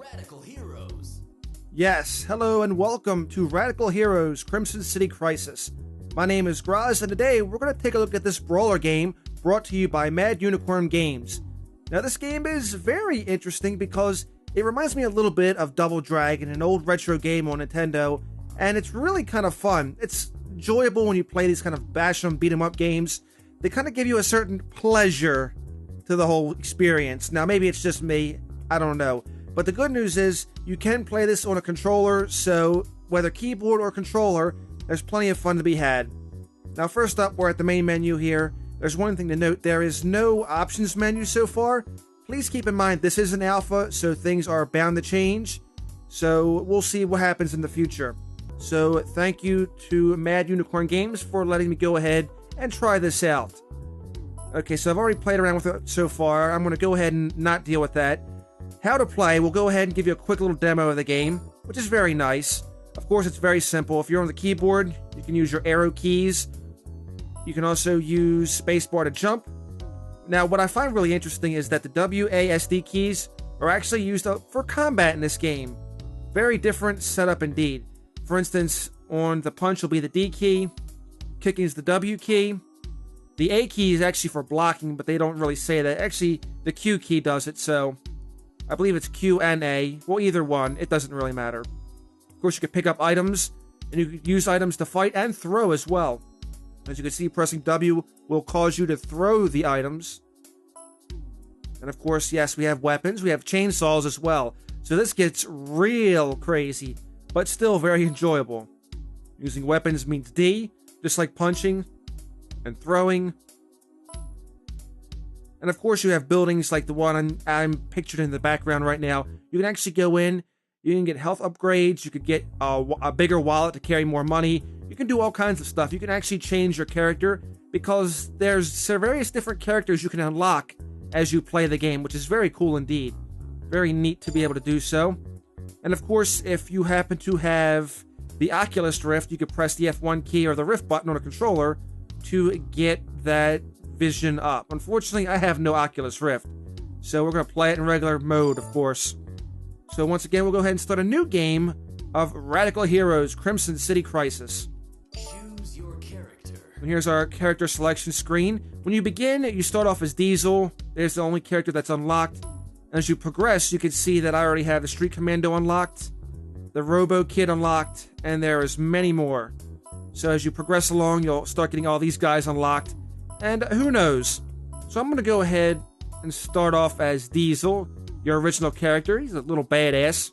Radical Heroes. Yes, hello and welcome to Radical Heroes Crimson City Crisis. My name is Graz, and today we're going to take a look at this brawler game brought to you by Mad Unicorn Games. Now this game is very interesting because it reminds me a little bit of Double Dragon, an old retro game on Nintendo, and it's really kind of fun. It's enjoyable when you play these kind of bash 'em, beat 'em up games. They kind of give you a certain pleasure to the whole experience. Now maybe it's just me, I don't know. But the good news is you can play this on a controller, so whether keyboard or controller, there's plenty of fun to be had. Now first up, we're at the main menu here. There's one thing to note, there is no options menu so far. Please keep in mind this is an alpha, so things are bound to change. So we'll see what happens in the future. So thank you to Mad Unicorn Games for letting me go ahead and try this out. Okay, so I've already played around with it so far. I'm going to go ahead and not deal with that. How to play, we'll go ahead and give you a quick little demo of the game, which is very nice. Of course, it's very simple. If you're on the keyboard, you can use your arrow keys. You can also use spacebar to jump. Now, what I find really interesting is that the WASD keys are actually used for combat in this game. Very different setup indeed. For instance, on the punch will be the D key, kicking is the W key. The A key is actually for blocking, but they don't really say that. Actually, the Q key does it, so I believe it's Q and A. Well, either one. It doesn't really matter. Of course, you can pick up items, and you can use items to fight and throw as well. As you can see, pressing W will cause you to throw the items. And of course, yes, we have weapons. We have chainsaws as well. So this gets real crazy, but still very enjoyable. Using weapons means D, just like punching and throwing. And of course, you have buildings like the one I'm pictured in the background right now. You can actually go in, you can get health upgrades, you could get a bigger wallet to carry more money. You can do all kinds of stuff. You can actually change your character because there's various different characters you can unlock as you play the game, which is very cool indeed. Very neat to be able to do so. And of course, if you happen to have the Oculus Rift, you could press the F1 key or the Rift button on a controller to get that vision up. Unfortunately, I have no Oculus Rift, so we're going to play it in regular mode, of course. So once again, we'll go ahead and start a new game of Radical Heroes Crimson City Crisis. Choose your character. And here's our character selection screen. When you begin, you start off as Diesel. There's the only character that's unlocked. As you progress, you can see that I already have the Street Commando unlocked, the Robo Kid unlocked, and there is many more. So as you progress along, you'll start getting all these guys unlocked. And who knows? So I'm going to go ahead and start off as Diesel, your original character. He's a little badass.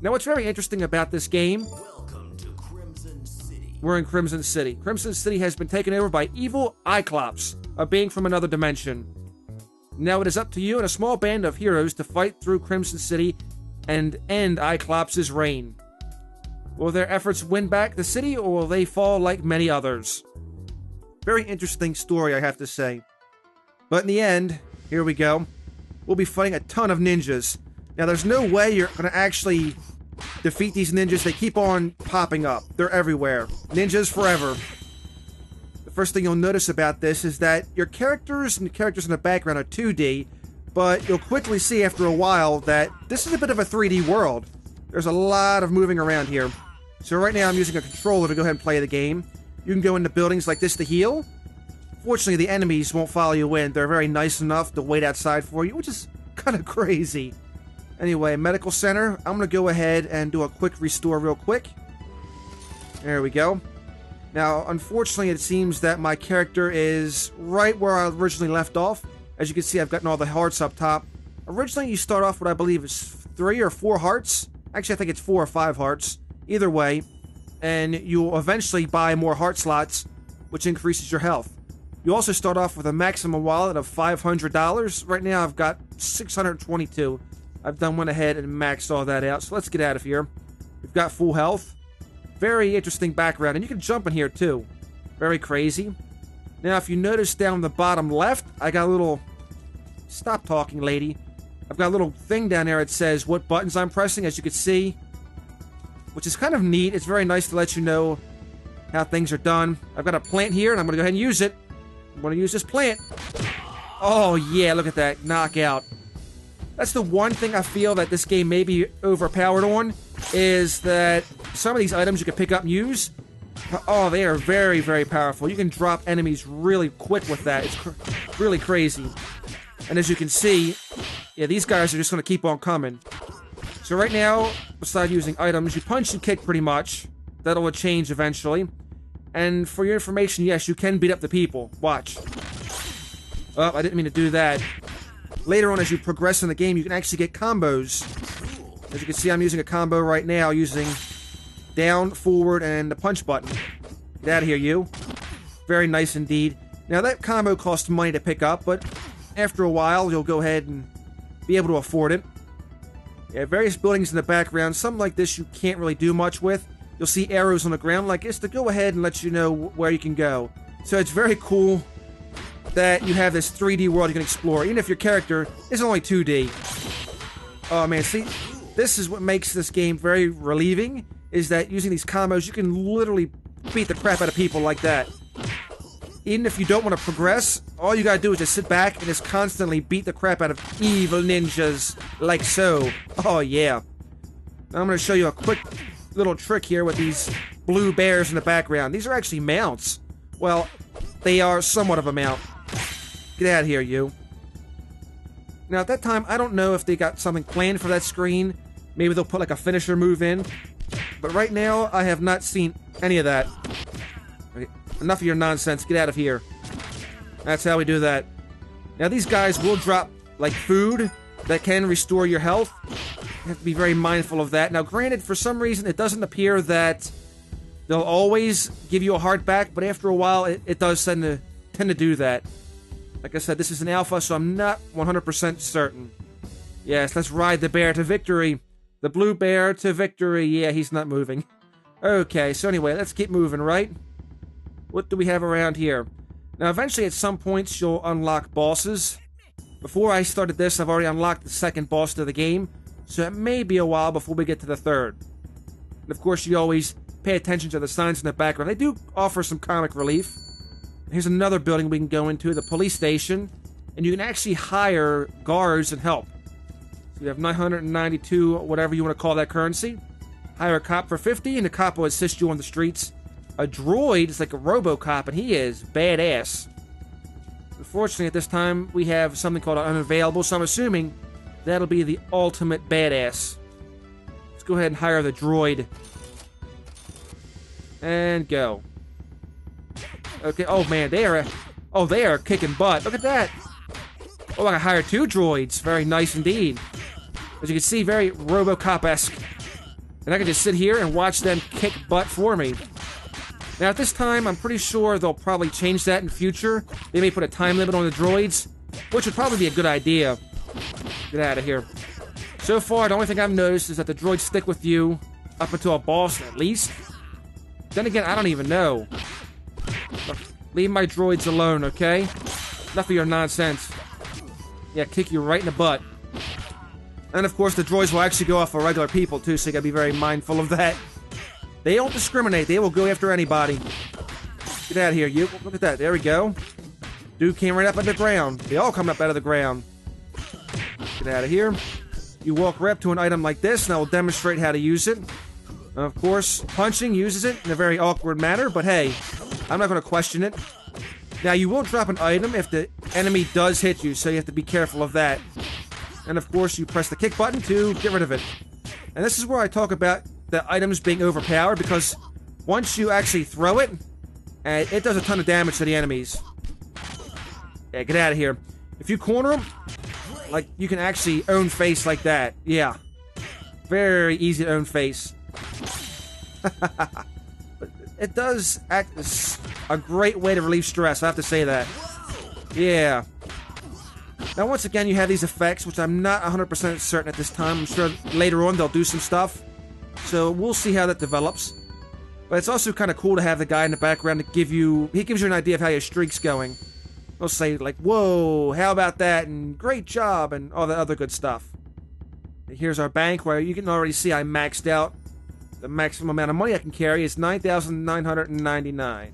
Now what's very interesting about this game... Welcome to Crimson City. We're in Crimson City. Crimson City has been taken over by evil Cyclops, a being from another dimension. Now it is up to you and a small band of heroes to fight through Crimson City and end Cyclops' reign. Will their efforts win back the city, or will they fall like many others? Very interesting story, I have to say. But in the end, here we go. We'll be fighting a ton of ninjas. Now, there's no way you're going to actually defeat these ninjas. They keep on popping up. They're everywhere. Ninjas forever. The first thing you'll notice about this is that your characters and the characters in the background are 2D, but you'll quickly see after a while that this is a bit of a 3D world. There's a lot of moving around here. So right now I'm using a controller to go ahead and play the game. You can go into buildings like this to heal. Fortunately, the enemies won't follow you in. They're very nice enough to wait outside for you, which is kind of crazy. Anyway, medical center. I'm going to go ahead and do a quick restore real quick. There we go. Now, unfortunately, it seems that my character is right where I originally left off. As you can see, I've gotten all the hearts up top. Originally, you start off with, I believe, is 3 or 4 hearts. Actually, I think it's 4 or 5 hearts. Either way. And you'll eventually buy more heart slots, which increases your health. You also start off with a maximum wallet of $500. Right now, I've got 622. I've went ahead and maxed all that out. So let's get out of here. We've got full health. Very interesting background. And you can jump in here, too. Very crazy. Now, if you notice down the bottom left, I got a little... Stop talking, lady. I've got a little thing down there that says what buttons I'm pressing, as you can see. Which is kind of neat. It's very nice to let you know how things are done. I've got a plant here, and I'm going to go ahead and use it. I'm going to use this plant. Oh, yeah, look at that. Knockout. That's the one thing I feel that this game may be overpowered on, is that some of these items you can pick up and use, oh, they are very, very powerful. You can drop enemies really quick with that. It's really crazy. And as you can see, yeah, these guys are just going to keep on coming. So right now, besides using items, you punch and kick pretty much. That'll change eventually. And for your information, yes, you can beat up the people. Watch. Oh, I didn't mean to do that. Later on, as you progress in the game, you can actually get combos. As you can see, I'm using a combo right now using down, forward, and the punch button. Get out of here, you. Very nice indeed. Now, that combo costs money to pick up, but after a while, you'll go ahead and be able to afford it. Yeah, various buildings in the background. Something like this you can't really do much with. You'll see arrows on the ground like this to go ahead and let you know where you can go. So it's very cool that you have this 3D world you can explore, even if your character is only 2D. Oh man, see, this is what makes this game very relieving, is that using these combos, you can literally beat the crap out of people like that. Even if you don't want to progress, all you gotta do is just sit back and just constantly beat the crap out of evil ninjas, like so. Oh yeah. Now I'm gonna show you a quick little trick here with these blue bears in the background. These are actually mounts. Well, they are somewhat of a mount. Get out of here, you. Now, at that time, I don't know if they got something planned for that screen. Maybe they'll put like a finisher move in. But right now, I have not seen any of that. Okay, enough of your nonsense. Get out of here. That's how we do that. Now, these guys will drop like food that can restore your health. You have to be very mindful of that. Now, granted, for some reason, it doesn't appear that they'll always give you a heart back, but after a while, it does tend to do that. Like I said, this is an alpha, so I'm not 100% certain. Yes, let's ride the bear to victory. The blue bear to victory. Yeah, he's not moving. Okay, so anyway, let's keep moving, right? What do we have around here? Now, eventually, at some points, you'll unlock bosses. Before I started this, I've already unlocked the second boss of the game, so it may be a while before we get to the third. And of course, you always pay attention to the signs in the background. They do offer some comic relief. Here's another building we can go into, the police station, and you can actually hire guards and help. So you have 992, whatever you want to call that currency. Hire a cop for 50, and the cop will assist you on the streets. A droid is like a RoboCop, and he is badass. Unfortunately, at this time, we have something called an unavailable, so I'm assuming that'll be the ultimate badass. Let's go ahead and hire the droid. And go. Okay, oh man, they are kicking butt. Look at that. Oh, I can hire 2 droids. Very nice indeed. As you can see, very RoboCop-esque. And I can just sit here and watch them kick butt for me. Now, at this time, I'm pretty sure they'll probably change that in future. They may put a time limit on the droids, which would probably be a good idea. Get out of here. So far, the only thing I've noticed is that the droids stick with you up until a boss, at least. Then again, I don't even know. Look, leave my droids alone, okay? Enough of your nonsense. Yeah, kick you right in the butt. And of course, the droids will actually go off for regular people, too, so you gotta be very mindful of that. They don't discriminate. They will go after anybody. Get out of here, you. Look at that. There we go. Dude came right up out of the ground. They all come up out of the ground. Get out of here. You walk right up to an item like this, and I will demonstrate how to use it. Of course, punching uses it in a very awkward manner, but hey, I'm not going to question it. Now, you will drop an item if the enemy does hit you, so you have to be careful of that. And of course, you press the kick button to get rid of it. And this is where I talk about the items being overpowered, because once you actually throw it, it does a ton of damage to the enemies. Yeah, get out of here. If you corner them, like, you can actually own face like that. Yeah. Very easy to own face. But it does act as a great way to relieve stress, I have to say that. Yeah. Now, once again, you have these effects, which I'm not 100% certain at this time. I'm sure later on they'll do some stuff. So we'll see how that develops. But it's also kind of cool to have the guy in the background to give you... He gives you an idea of how your streak's going. He'll say, like, whoa, how about that, and great job, and all that other good stuff. Here's our bank, where you can already see I maxed out. The maximum amount of money I can carry is 9,999.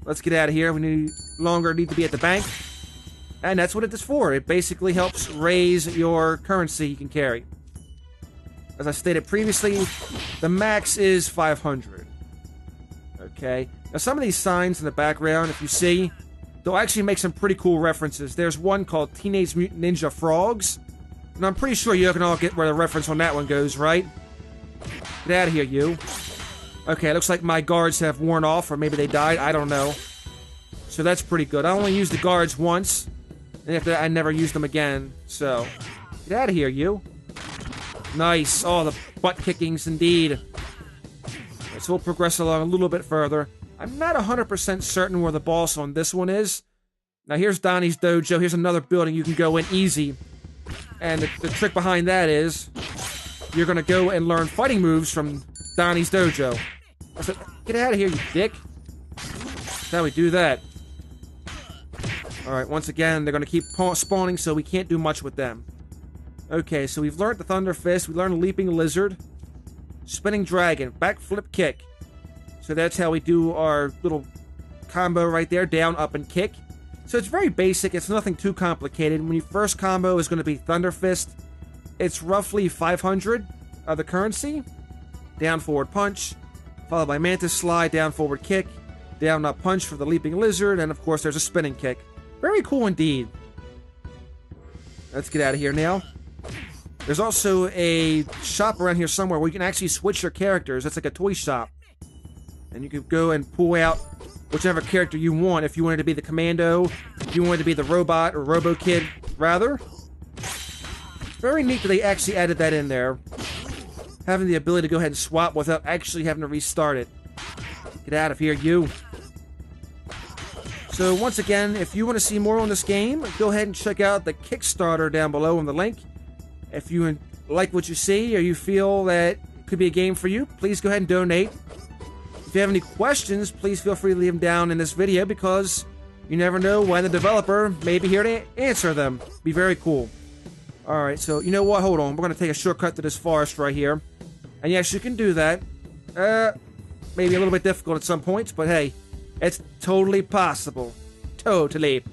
Let's get out of here. We no longer need to be at the bank. And that's what it is for. It basically helps raise your currency you can carry. As I stated previously, the max is 500. Okay. Now, some of these signs in the background, if you see, they'll actually make some pretty cool references. There's one called Teenage Mutant Ninja Frogs. And I'm pretty sure you can all get where the reference on that one goes, right? Get out of here, you. Okay, it looks like my guards have worn off, or maybe they died. I don't know. So that's pretty good. I only used the guards once. And after that, I never used them again. So, get out of here, you. Nice. Oh, the butt kickings, indeed. So we'll progress along a little bit further. I'm not 100% certain where the boss on this one is. Now, here's Donnie's dojo. Here's another building you can go in easy. And the trick behind that is you're going to go and learn fighting moves from Donnie's dojo. I said, get out of here, you dick. That's how we do that. Alright, once again, they're going to keep spawning, so we can't do much with them. Okay, so we've learned the Thunder Fist, we learned Leaping Lizard, Spinning Dragon, Backflip Kick. So that's how we do our little combo right there, down, up, and kick. So it's very basic, it's nothing too complicated. When your first combo is going to be Thunder Fist, it's roughly 500 of the currency. Down, forward punch, followed by Mantis Slide, down, forward kick, down, up punch for the Leaping Lizard, and of course there's a spinning kick. Very cool indeed. Let's get out of here now. There's also a shop around here somewhere where you can actually switch your characters. It's like a toy shop. And you can go and pull out whichever character you want. If you wanted to be the Commando, if you wanted to be the Robot, or Robo Kid, rather. Very neat that they actually added that in there. Having the ability to go ahead and swap without actually having to restart it. Get out of here, you. So once again, if you want to see more on this game, go ahead and check out the Kickstarter down below on the link. If you like what you see, or you feel that it could be a game for you, please go ahead and donate. If you have any questions, please feel free to leave them down in this video, because you never know when the developer may be here to answer them. Be very cool. Alright, so you know what? Hold on. We're going to take a shortcut to this forest right here. And yes, you can do that. Maybe a little bit difficult at some points, but hey, it's totally possible. Totally.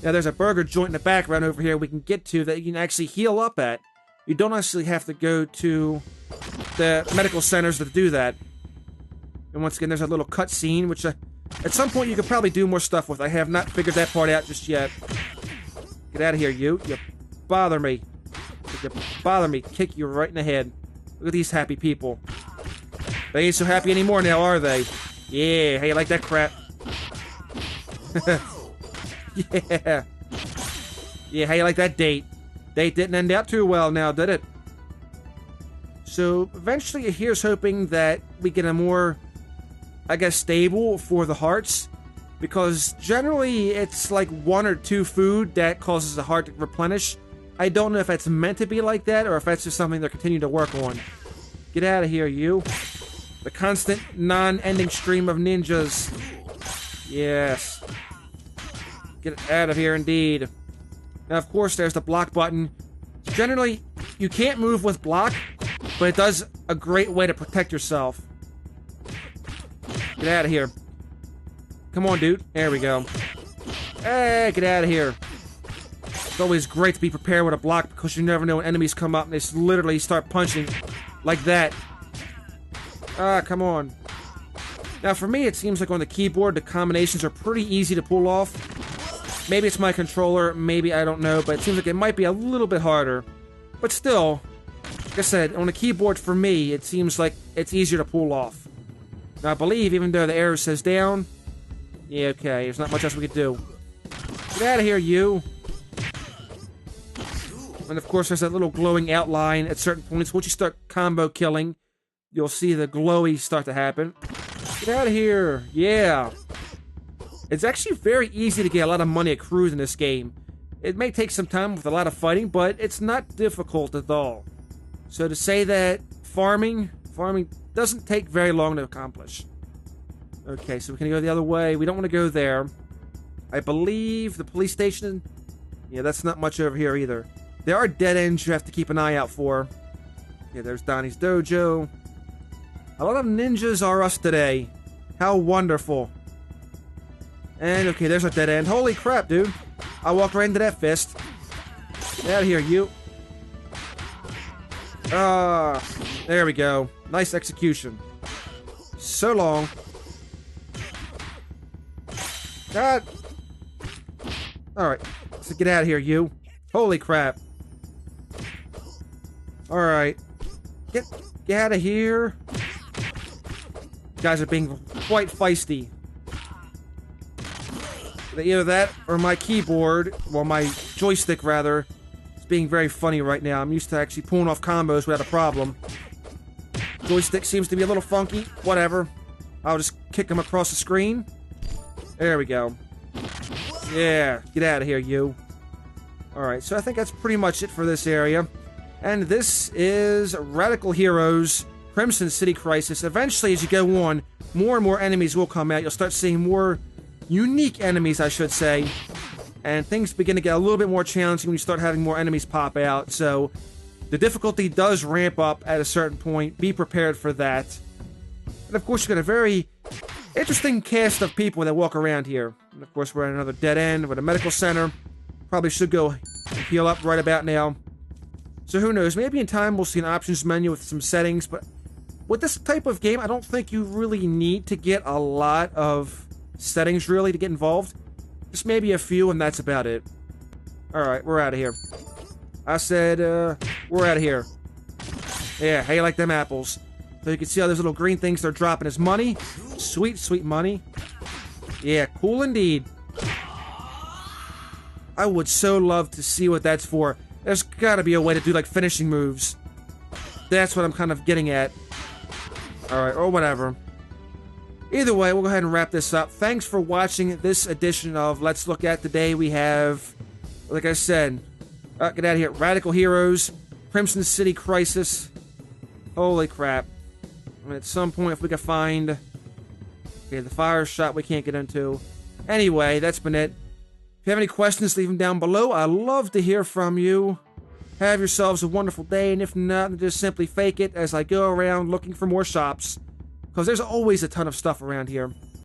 Now, there's a burger joint in the background over here we can get to that you can actually heal up at. You don't actually have to go to the medical centers to do that. And once again, there's a little cutscene, which at some point you could probably do more stuff with. I have not figured that part out just yet. Get out of here, you. You bother me. You bother me. Kick you right in the head. Look at these happy people. They ain't so happy anymore now, are they? Yeah, hey, you like that crap? Yeah. Yeah, how you like that date? Date didn't end out too well now, did it? So, eventually, here's hoping that we get a more, I guess, stable for the hearts. Because generally, it's like 1 or 2 food that causes the heart to replenish. I don't know if that's meant to be like that, or if that's just something they're continuing to work on. Get out of here, you. The constant, non-ending stream of ninjas. Yes. Get out of here, indeed. Now, of course, there's the block button. Generally, you can't move with block, but it does a great way to protect yourself. Get out of here. Come on, dude. There we go. Hey, get out of here. It's always great to be prepared with a block, because you never know when enemies come up and they literally start punching like that. Ah, come on. Now, for me, it seems like on the keyboard, the combinations are pretty easy to pull off. Maybe it's my controller, maybe I don't know, but it seems like it might be a little bit harder. But still, like I said, on the keyboard for me, it seems like it's easier to pull off. Now, I believe, even though the arrow says down, yeah, okay, there's not much else we could do. Get out of here, you! And of course, there's that little glowing outline at certain points. Once you start combo killing, you'll see the glowy start to happen. Get out of here! Yeah! It's actually very easy to get a lot of money accrued in this game. It may take some time with a lot of fighting, but it's not difficult at all. So to say that farming doesn't take very long to accomplish. Okay, so we're gonna go the other way. We don't want to go there. I believe the police station... Yeah, that's not much over here either. There are dead ends you have to keep an eye out for. Yeah, there's Donnie's dojo. A lot of ninjas are us today. How wonderful. And, okay, there's a dead end. Holy crap, dude. I walked right into that fist. Get out of here, you. There we go. Nice execution. So long. God. Alright. So get out of here, you. Holy crap. Alright. Get out of here. You guys are being quite feisty. Either that or my keyboard, well, my joystick rather, is being very funny right now. I'm used to actually pulling off combos without a problem. Joystick seems to be a little funky. Whatever. I'll just kick him across the screen. There we go. Yeah, get out of here, you. Alright, so I think that's pretty much it for this area. And this is Radical Heroes Crimson City Crisis. Eventually, as you go on, more and more enemies will come out. You'll start seeing more unique enemies, I should say. And things begin to get a little bit more challenging when you start having more enemies pop out. So, the difficulty does ramp up at a certain point. Be prepared for that. And of course, you've got a very interesting cast of people that walk around here. And of course, we're at another dead end with a medical center. Probably should go heal up right about now. So who knows, maybe in time we'll see an options menu with some settings, but with this type of game, I don't think you really need to get a lot of settings, really, to get involved. Just maybe a few, and that's about it. Alright, we're out of here. I said, we're out of here. Yeah, how you like them apples? So you can see how those little green things they're dropping as money. Sweet, sweet money. Yeah, cool indeed. I would so love to see what that's for. There's gotta be a way to do, like, finishing moves. That's what I'm kind of getting at. Alright, or whatever. Either way, we'll go ahead and wrap this up. Thanks for watching this edition of Let's Look At. Today we have, like I said, get out of here, Radical Heroes, Crimson City Crisis. Holy crap. I mean, at some point, if we can find... Okay, the fire shot we can't get into. Anyway, that's been it. If you have any questions, leave them down below. I'd love to hear from you. Have yourselves a wonderful day, and if not, then just simply fake it as I go around looking for more shops. Because there's always a ton of stuff around here.